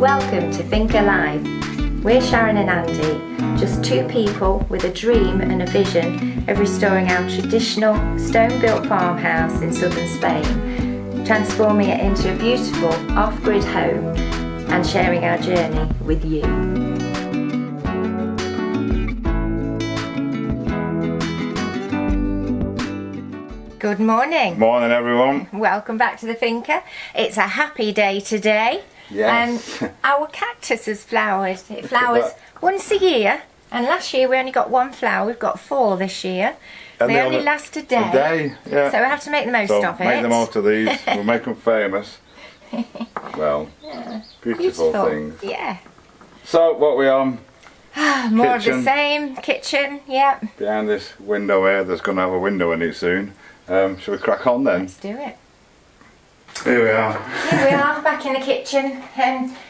Welcome to Think Alive. We're Sharon and Andy, just two people with a dream and a vision of restoring our traditional stone-built farmhouse in southern Spain, transforming it into a beautiful off-grid home and sharing our journey with you. Good morning. Morning, everyone. Welcome back to the Finca. It's a happy day today. Yes. Our cactus has flowered. It flowers once a year, and last year we only got one flower. We've got 4 this year. And they only last a day. Yeah. So we have to make the most of it. Make the most of these. We'll make them famous. Well, yeah. Beautiful things. Yeah. So, what we on? More kitchen. Of the same. Kitchen, yeah. Behind this window here, there's going to have a window in it soon. Shall we crack on then? Let's do it. Here we are. Here we are, back in the kitchen.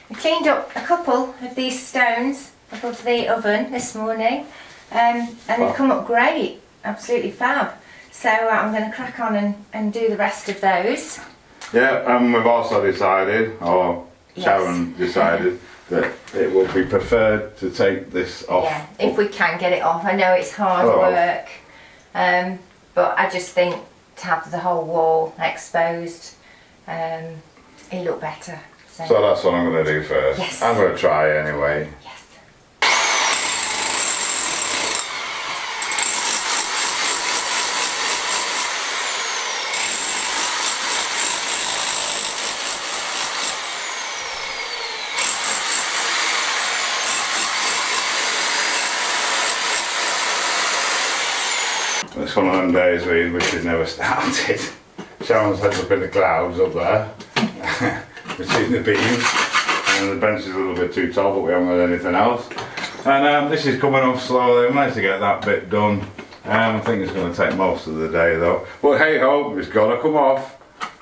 We cleaned up a couple of these stones above the oven this morning, and they've come up great, absolutely fab. So I'm going to crack on and do the rest of those. Yeah, and we've also decided, or Sharon decided, that it would be preferred to take this off. Yeah, if we can get it off. I know it's hard work, but I just think to have the whole wall exposed, it looked better. So that's what I'm going to do first. Yes. I'm going to try anyway. Yes. It's one of them days which has never started. Sharon's head up in the clouds up there, between the beams, and the bench is a little bit too tall, but we haven't got anything else. And this is coming off slowly. We managed to get that bit done. I think it's going to take most of the day though. But hey ho, it's got to come off.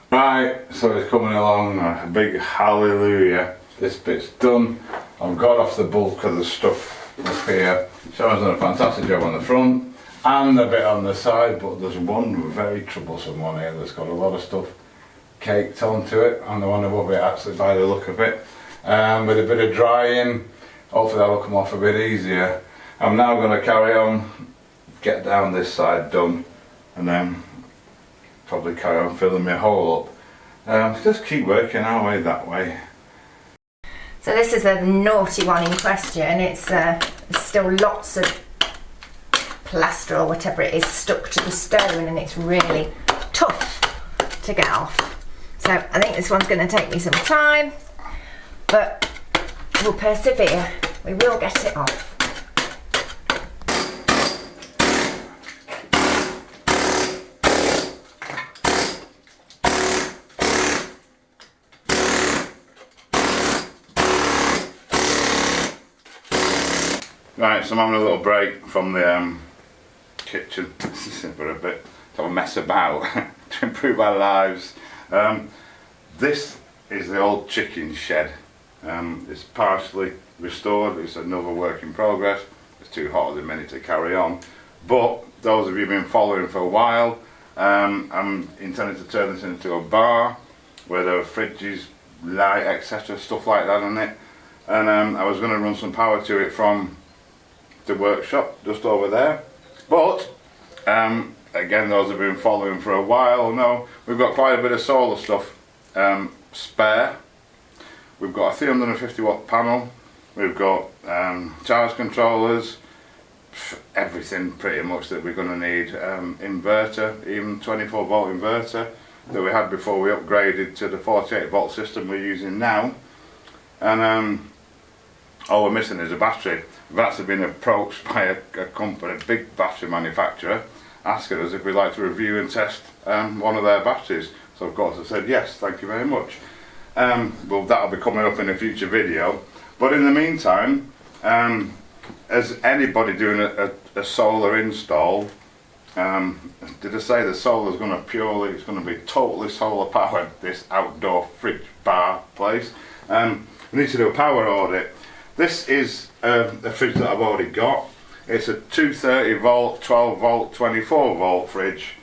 Right, so it's coming along, a big hallelujah. This bit's done. I've got off the bulk of the stuff up here. Sharon's done a fantastic job on the front and a bit on the side, but there's one very troublesome one here that's got a lot of stuff caked onto it, and the one above it actually, by the look of it, with a bit of drying, hopefully that'll come off a bit easier. I'm now going to carry on, get down this side done, and then probably carry on filling my hole up. Just keep working our way that way. So this is a naughty one in question. It's still lots of plaster or whatever it is stuck to the stone, and it's really tough to get off. So I think this one's going to take me some time, but we'll persevere. We will get it off. Right, so I'm having a little break from the kitchen for a bit to mess about to improve our lives. This is the old chicken shed. It's partially restored. It's another work in progress. It's too hot at the minute to carry on, but those of you who've been following for a while, I'm intending to turn this into a bar where there are fridges, light, etc., stuff like that on it. And I was going to run some power to it from the workshop just over there, but again, those who've been following for a while know we've got quite a bit of solar stuff spare. We've got a 350 watt panel, we've got charge controllers, everything pretty much that we're going to need, inverter, even 24 volt inverter that we had before we upgraded to the 48 volt system we're using now. And all we're missing is a battery. We've actually been approached by a company, a big battery manufacturer, asking us if we'd like to review and test one of their batteries. So of course I said yes, thank you very much. Well, that'll be coming up in a future video. But in the meantime, as anybody doing a solar install, did I say the solar is going to it's going to be totally solar powered, this outdoor fridge bar place. We need to do a power audit. This is a fridge that I've already got. It's a 230 volt, 12 volt, 24 volt fridge,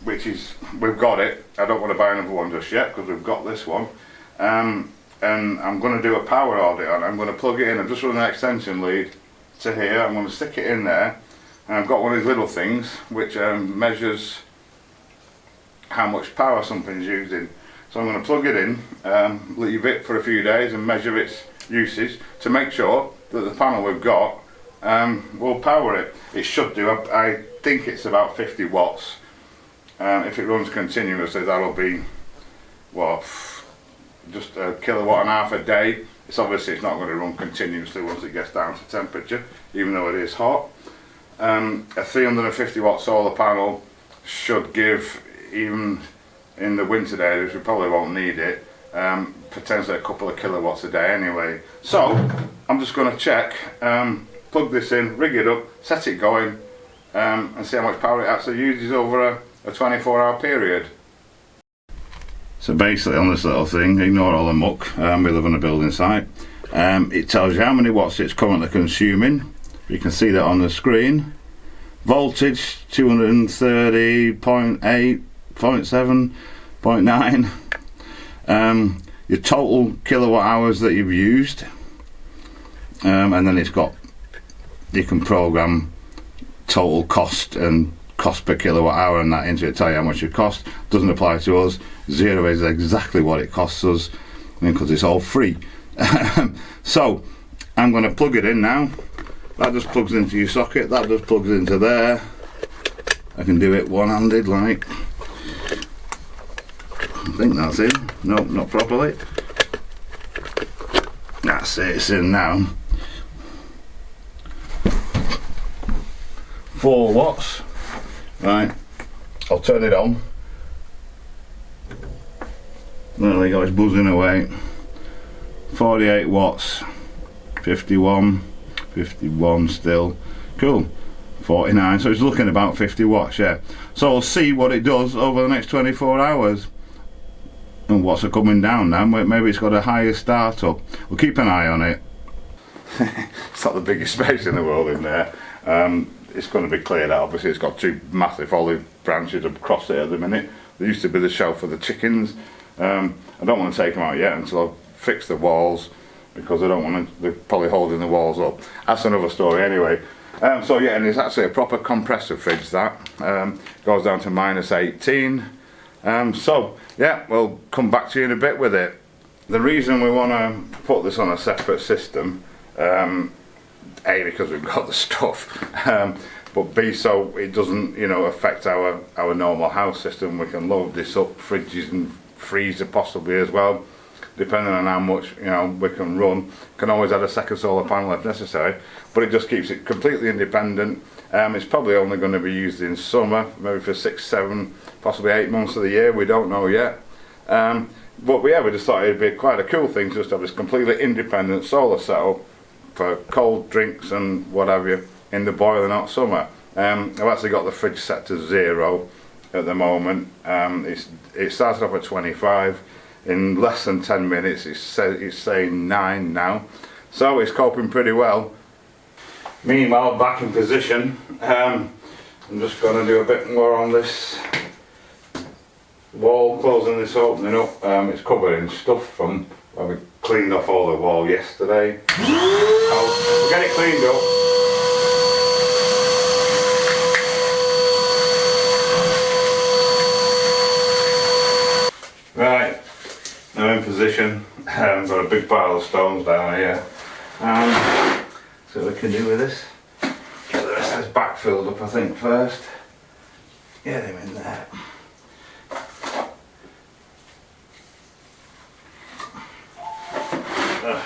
which is, we've got it. I don't want to buy another one just yet because we've got this one. and I'm going to do a power audit on it. I'm going to plug it in. I've just run an extension lead to here. I'm going to stick it in there, and I've got one of these little things which measures how much power something's using. So I'm going to plug it in, leave it for a few days and measure its usage to make sure that the panel we've got will power it. It should do. I think it's about 50 watts. If it runs continuously, that'll be what, just a kilowatt and a half a day. It's obviously it's not going to run continuously once it gets down to temperature, even though it is hot. A 350 watt solar panel should give, even in the winter days, we probably won't need it, potentially a couple of kilowatts a day anyway. So I'm just going to check, plug this in, rig it up, set it going, and see how much power it actually uses over a 24-hour period. So basically on this little thing, ignore all the muck, we live on a building site, it tells you how many watts it's currently consuming. You can see that on the screen. Voltage 230.8, 0.7, 0.9, your total kilowatt hours that you've used, and then it's got, you can program total cost and cost per kilowatt hour and that into it, tell you how much it costs. Doesn't apply to us. Zero is exactly what it costs us, because it's all free. So I'm going to plug it in now. That just plugs into your socket, that just plugs into there. I can do it one-handed, like, I think that's in. Nope, not properly. That's it, it's in now. 4 watts. Right, I'll turn it on. There we go, it's buzzing away. 48 watts. 51 still. Cool. 49, so it's looking about 50 watts, yeah. So we'll see what it does over the next 24 hours. And what's are coming down now, maybe it's got a higher startup. We'll keep an eye on it. It's not the biggest space in the world in there. It's going to be cleared out. Obviously it's got 2 massive olive branches across it at the minute. There used to be the shelf for the chickens. I don't want to take them out yet until I've fixed the walls, because I don't want to, they're probably holding the walls up. That's another story anyway. So yeah, and it's actually a proper compressor fridge that. Goes down to -18. So yeah, we'll come back to you in a bit with it. The reason we want to put this on a separate system, A, because we've got the stuff, but B, so it doesn't, you know, affect our normal house system. We can load this up, fridges and freezer possibly as well, depending on how much, you know, we can run. Can always add a second solar panel if necessary, but it just keeps it completely independent. It's probably only going to be used in summer, maybe for 6, 7, possibly 8 months of the year. We don't know yet. But we just thought it'd be quite a cool thing just to have this completely independent solar setup for cold drinks and what have you in the boiling hot summer. I've actually got the fridge set to 0 at the moment. It started off at 25. In less than 10 minutes it's saying 9 now, so it's coping pretty well. Meanwhile, back in position, I'm just going to do a bit more on this wall, closing this opening up. It's covered in stuff from when we cleaned off all the wall yesterday. I'll get it cleaned up. Right, I'm in position. Got a big pile of stones down here. So what we can do with this, get the rest of this back filled up I think first. Get him in there. I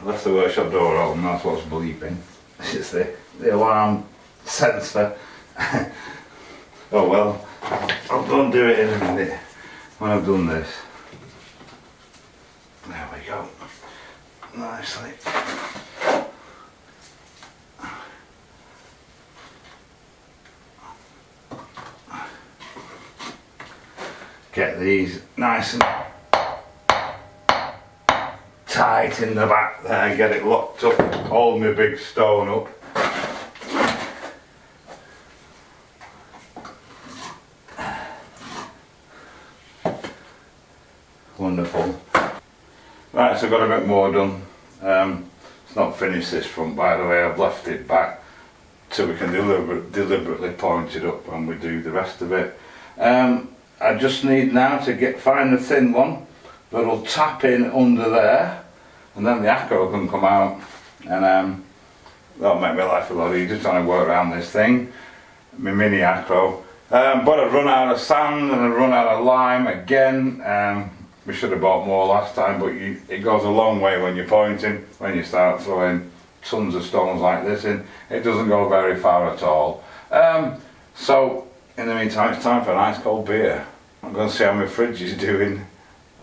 left the workshop door open, that's what's bleeping. It's the alarm sensor. Oh well, I'll go and do it in a minute when I've done this. There we go. Nicely. Get these nice and tight in the back there, get it locked up, hold my big stone up. Wonderful. Right, so I've got a bit more done. It's not finished this front, by the way. I've left it back so we can deliberately point it up when we do the rest of it. I just need now to find the thin one that'll tap in under there, and then the acro can come out, and that'll make my life a lot easier trying to work around this thing, my mini acro. But I've run out of sand and I've run out of lime again. We should have bought more last time, but it goes a long way when you're pointing. When you start throwing tons of stones like this in, it doesn't go very far at all. So in the meantime, it's time for a nice cold beer. I'm going to see how my fridge is doing.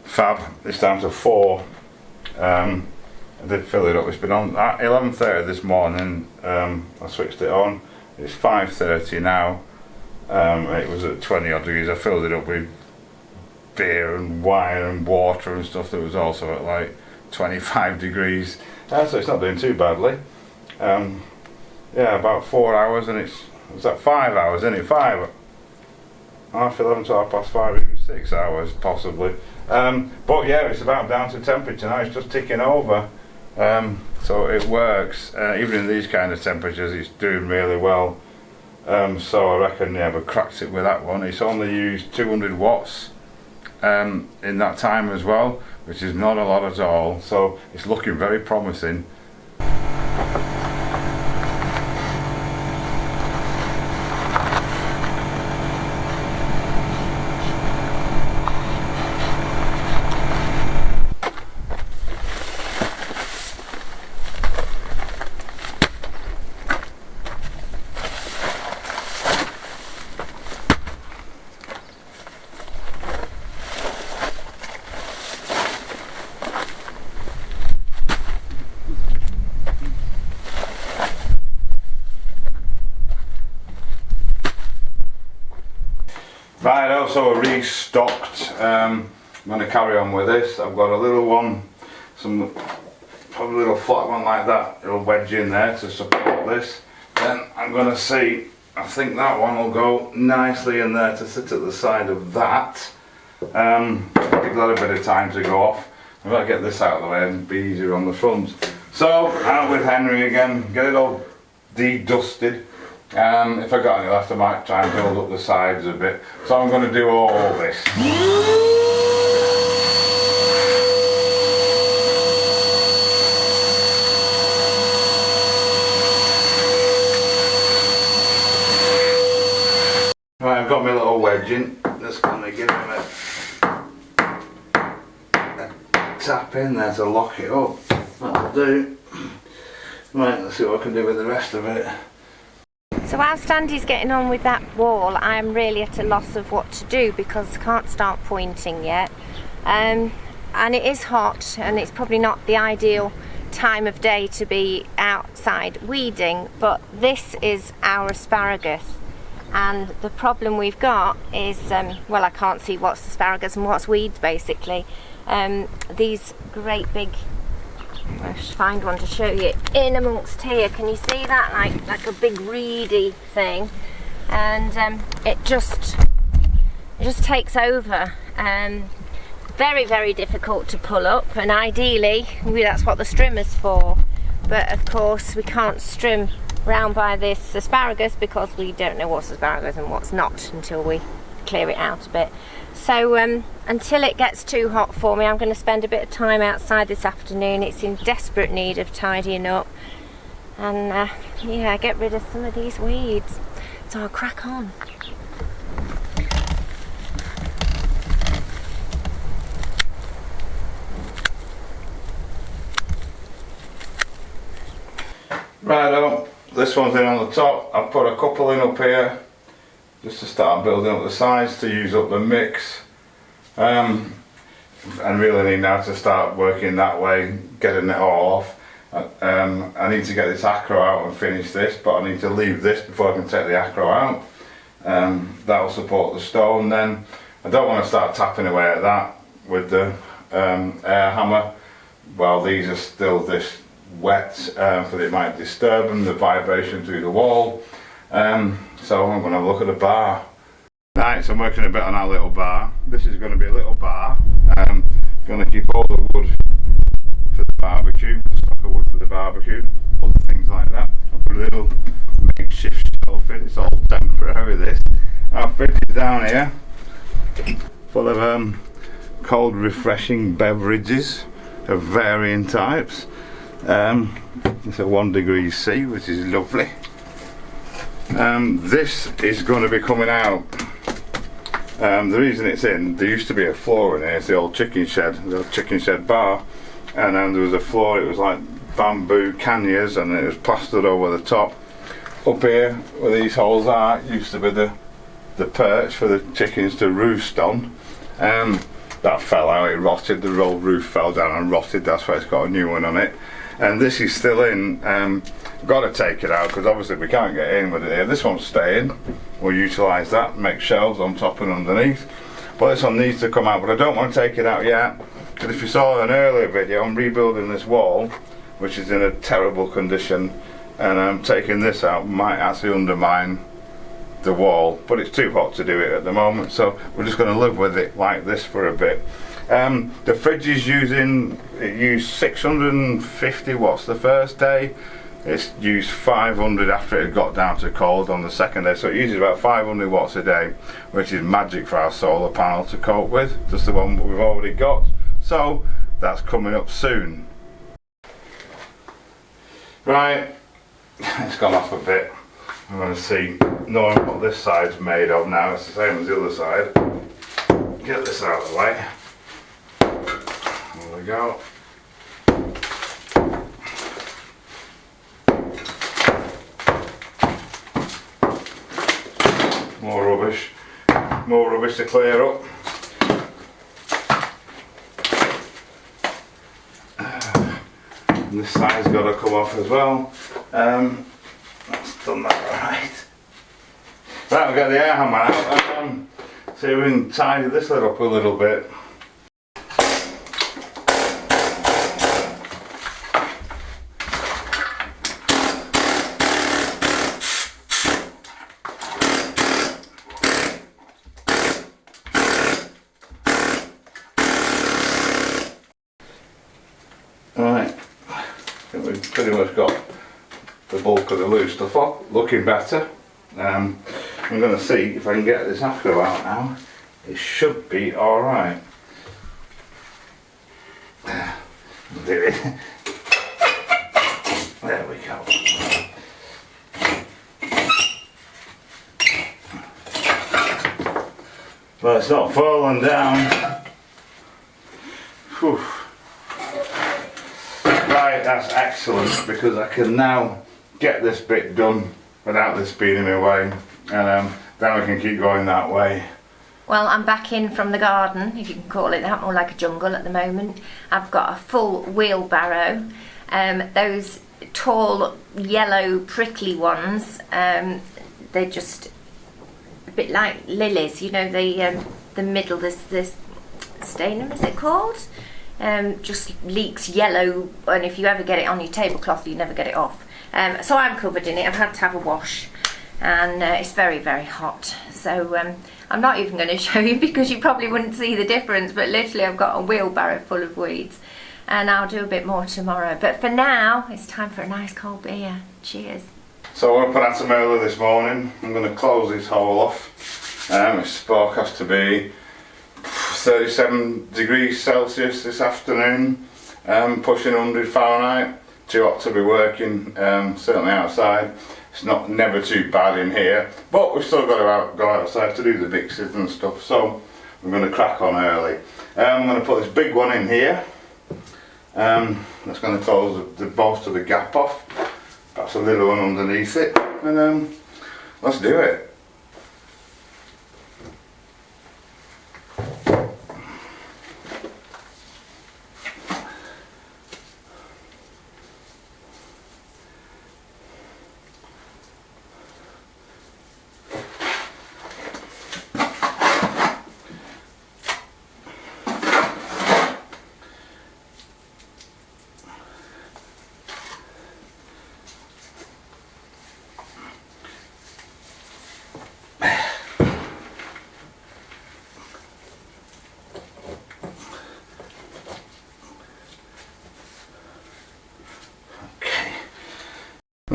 Fab, it's down to 4. I did fill it up. It's been on at 11:30 this morning. I switched it on. It's 5:30 now. It was at 20 odd degrees. I filled it up with beer and wine and water and stuff that was also at like 25 degrees. So it's not doing too badly. Yeah, about 4 hours, and it's at 5 hours, isn't it? 5, half 11 to half past 5, even 6 hours possibly. But yeah, it's about down to temperature now. It's just ticking over. So it works. Even in these kind of temperatures, it's doing really well. So I reckon, yeah, we cracked it with that one. It's only used 200 watts in that time as well, which is not a lot at all. So it's looking very promising. Right, also restocked. I'm going to carry on with this. I've got a little one, probably a little flat one like that. It'll wedge in there to support this. Then I'm going to see, I think that one will go nicely in there to sit at the side of that. Give that a bit of time to go off. I've got to get this out of the way and be easier on the front. So, out with Henry again, get it all de-dusted. If I got any left, I might try and build up the sides a bit. So I'm going to do all this. Right, I've got my little wedge in. Just going to give him a tap in there to lock it up. That'll do. Right, let's see what I can do with the rest of it. So whilst Andy's getting on with that wall, I'm really at a loss of what to do because I can't start pointing yet. And it is hot, and it's probably not the ideal time of day to be outside weeding, but this is our asparagus. And the problem we've got is, well, I can't see what's asparagus and what's weeds basically. These great big, I'll find one to show you, in amongst here. Can you see that? Like a big reedy thing, and it just takes over. Very, very difficult to pull up, and ideally that's what the strimmer's for. But of course we can't strim round by this asparagus because we don't know what's asparagus and what's not until we clear it out a bit. So until it gets too hot for me, I'm going to spend a bit of time outside this afternoon. It's in desperate need of tidying up and yeah, get rid of some of these weeds. So I'll crack on. Righto, this one's in on the top. I've put a couple in up here just to start building up the sides to use up the mix, and really need now to start working that way, getting it all off. I need to get this acro out and finish this, but I need to leave this before I can take the acro out. That will support the stone. Then I don't want to start tapping away at that with the air hammer while these are still this wet, because it might disturb them, the vibration through the wall. So I'm going to have a look at the bar. Right, so I'm working a bit on our little bar. This is going to be a little bar. Going to keep all the wood barbecue, stock of wood for the barbecue, other things like that. I've got a little makeshift shelf in, it's all temporary this. Our fridge is down here, full of cold refreshing beverages of varying types. It's a 1 degree C, which is lovely. This is going to be coming out. The reason it's in, there used to be a floor in here, it's the old chicken shed bar, and there was a floor, it was like bamboo canniers, and it was plastered over the top. Up here, where these holes are, used to be the perch for the chickens to roost on. That fell out, it rotted, the old roof fell down and rotted, that's why it's got a new one on it. And this is still in. Got to take it out because obviously we can't get in with it here. This one's staying, we'll utilise that, make shelves on top and underneath, but this one needs to come out, but I don't want to take it out yet, because if you saw an earlier video, I'm rebuilding this wall which is in a terrible condition, and taking this out might actually undermine the wall, but it's too hot to do it at the moment, so we're just going to live with it like this for a bit. The fridge is used 650 watts the first day. It's used 500 after it got down to cold on the second day, so it uses about 500 watts a day, which is magic for our solar panel to cope with, just the one we've already got. So that's coming up soon. Right, it's gone off a bit. I'm going to see, knowing what this side's made of now, it's the same as the other side. Get this out of the way. There we go. More rubbish to clear up. And this side's got to come off as well. That's done that right. Right, we've got the air hammer out. See if we can tidy this up a little bit. Right, I think we've pretty much got the bulk of the loose stuff off, looking better. I'm going to see if I can get this acro out now. It should be alright. Do it. There we go. But it's not falling down. Whew. Right, that's excellent, because I can now get this bit done without this being in my way, and then we can keep going that way. Well, I'm back in from the garden, if you can call it that, more like a jungle at the moment. I've got a full wheelbarrow. Those tall, yellow, prickly ones, they're just a bit like lilies, you know, the middle, this sternum, is it called? Just leaks yellow, and if you ever get it on your tablecloth, you never get it off. So I'm covered in it. I've had to have a wash, and it's very, very hot. So I'm not even going to show you because you probably wouldn't see the difference, but literally I've got a wheelbarrow full of weeds, and I'll do a bit more tomorrow. But for now, it's time for a nice cold beer. Cheers. So I want to put out some early this morning. I'm going to close this hole off. It's forecast to be 37 degrees Celsius this afternoon, pushing 100 Fahrenheit. Too hot to be working, certainly outside. It's never too bad in here, but we've still got to go outside to do the mixes and stuff, so we're going to crack on early. I'm going to put this big one in here. That's going to close most of the gap off. Perhaps a little one underneath it, and let's do it.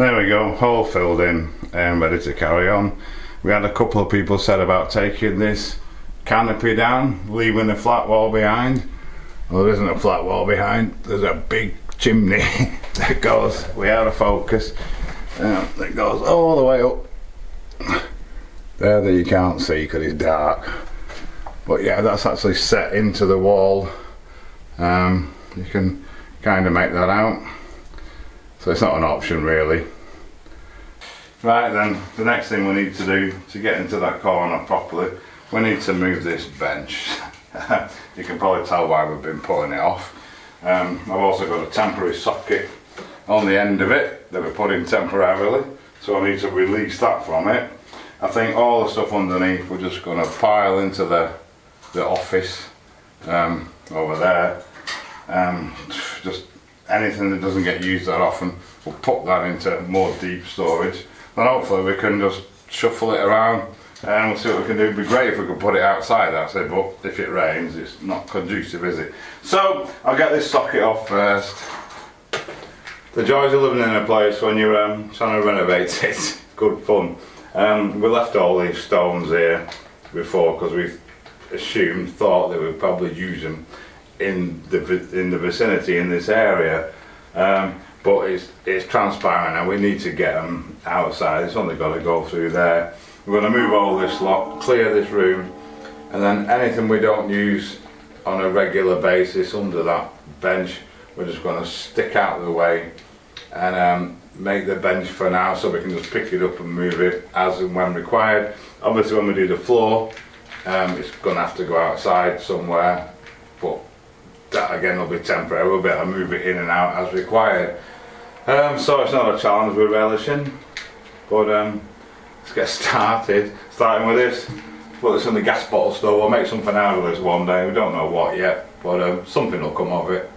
There we go, hole filled in and ready to carry on. We had a couple of people said about taking this canopy down, leaving the flat wall behind. Well, there isn't a flat wall behind, there's a big chimney that goes, we out of focus, that goes all the way up there that you can't see because it's dark. But yeah, that's actually set into the wall. You can kind of make that out. So it's not an option really. Right then, the next thing we need to do to get into that corner properly, we need to move this bench. You can probably tell why we've been pulling it off. I've also got a temporary socket on the end of it that we're putting temporarily, so I need to release that from it. I think all the stuff underneath we're just going to pile into the office over there. Just anything that doesn't get used that often, we'll put that into more deep storage. Then hopefully we can just shuffle it around and we'll see what we can do. It'd be great if we could put it outside actually, but if it rains it's not conducive, is it? So I'll get this socket off first. The joys of living in a place when you're trying to renovate it, good fun. We left all these stones here before because we thought that we'd probably use them in the vicinity in this area, but it's transparent and we need to get them outside. It's only got to go through there. We're going to move all this lot, clear this room, and then anything we don't use on a regular basis under that bench, we're just going to stick out of the way and make the bench for now, so we can just pick it up and move it as and when required. Obviously when we do the floor, it's going to have to go outside somewhere, but that again will be temporary. We'll be able to move it in and out as required. So it's not a challenge we're relishing, but let's get started. Starting with this, put this in the gas bottle stove. We'll make something out of this one day. We don't know what yet, but something will come of it.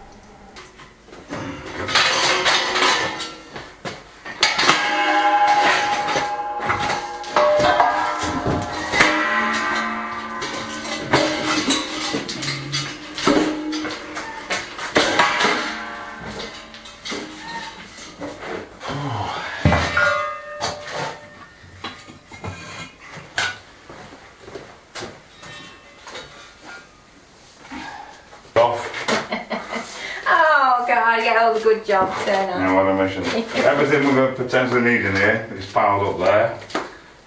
I get all the good jobs done. No, what I mentioned. Everything we're going to potentially need in here is piled up there,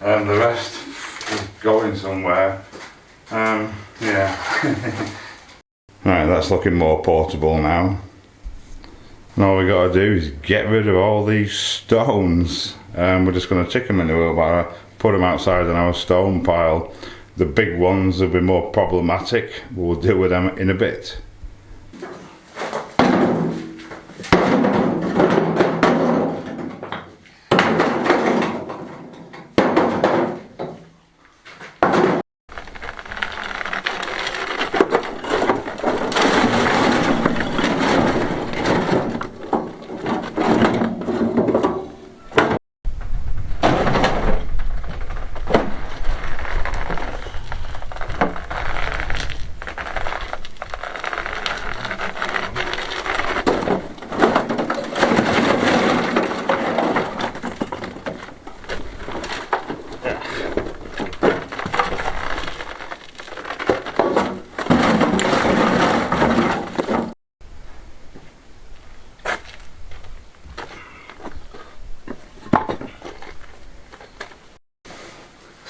and the rest is going somewhere. Yeah. Right, that's looking more portable now. And all we got to do is get rid of all these stones. We're just going to tick them in the wheelbarrow, put them outside in our stone pile. The big ones will be more problematic. We'll deal with them in a bit.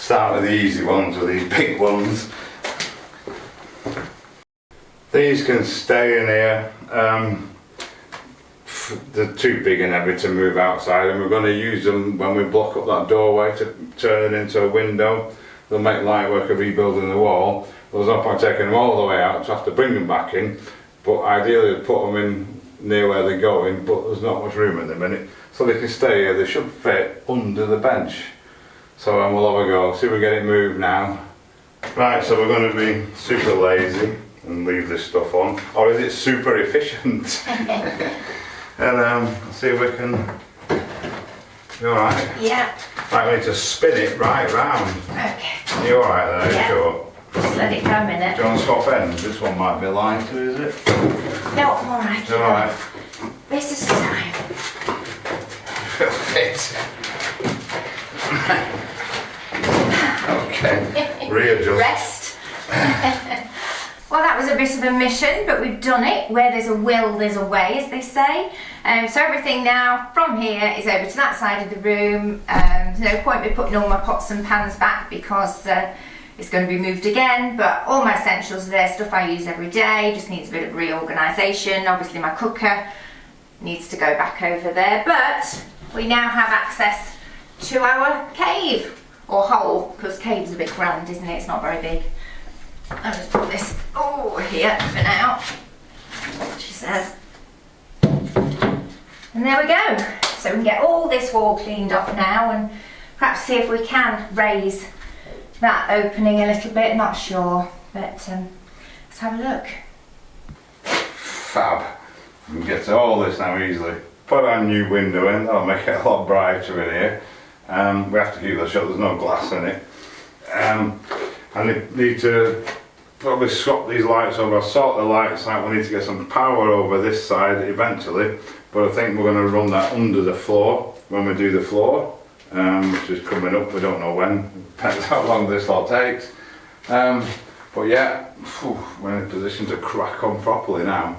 Start with the easy ones, with these big ones. These can stay in here. They're too big and heavy to move outside, and we're going to use them when we block up that doorway to turn it into a window. They'll make light work of rebuilding the wall. There's no point taking them all the way out to have to bring them back in, but ideally we'd put them in near where they're going, but there's not much room at the minute, so they can stay here. They should fit under the bench. So we'll have a go, see if we get it moved now. Right, so we're going to be super lazy and leave this stuff on, or is it super efficient? And see if we can. You alright? Yeah. Right, we need to spin it right round. Okay. You alright there? Yeah. Sure. Just let it go a minute. Do you want to swap ends? This one might be lighter, is it? No, I'm alright. You alright? This is time. feel fit. Okay, readjust. Rest. Well, that was a bit of a mission, but we've done it. Where there's a will, there's a way, as they say. So everything now from here is over to that side of the room. There's no point me putting all my pots and pans back because it's going to be moved again, but all my essentials are there, stuff I use every day, just needs a bit of reorganisation. Obviously my cooker needs to go back over there, but we now have access to our cave, or hole, because cave's a bit grand, isn't it? It's not very big. I'll just put this over here for now, she says. And there we go. So we can get all this wall cleaned off now and perhaps see if we can raise that opening a little bit. Not sure, but let's have a look. Fab. We can get to all this now easily. Put our new window in, that'll make it a lot brighter in here. We have to keep that shut, there's no glass in it. I need to probably swap these lights over, I'll sort the lights out. We need to get some power over this side eventually, but I think we're going to run that under the floor when we do the floor, which is coming up, we don't know when, depends how long this all takes. But yeah, we're in a position to crack on properly now.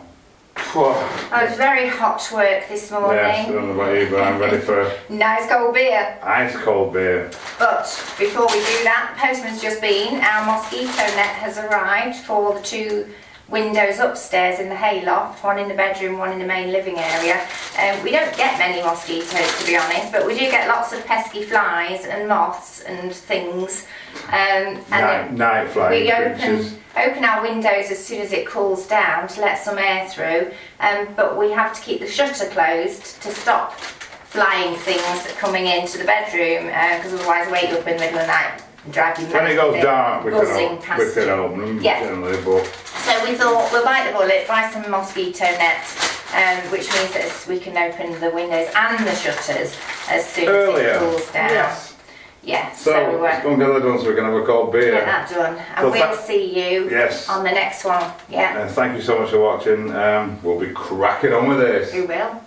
Oh, it's very hot work this morning. Yes, I don't know about you, but I'm ready for a nice cold beer. ice cold beer. But before we do that, postman's just been. Our mosquito net has arrived for the 2 windows upstairs in the hayloft, one in the bedroom, one in the main living area. We don't get many mosquitoes, to be honest, but we do get lots of pesky flies and moths and things. Night flying we open our windows as soon as it cools down to let some air through, but we have to keep the shutter closed to stop flying things coming into the bedroom, because otherwise I wake you up in the middle of the night and drive you mad. When it goes dark, we can open them, yeah. Generally, but... So we thought we'll bite the bullet, buy some mosquito net, which means that we can open the windows and the shutters as soon as it cools down. Yes. Yeah, so let's go and get that done so we can have a cold beer. Get that done, and we'll see you on the next one. Yeah. And thank you so much for watching. We'll be cracking on with this. We will.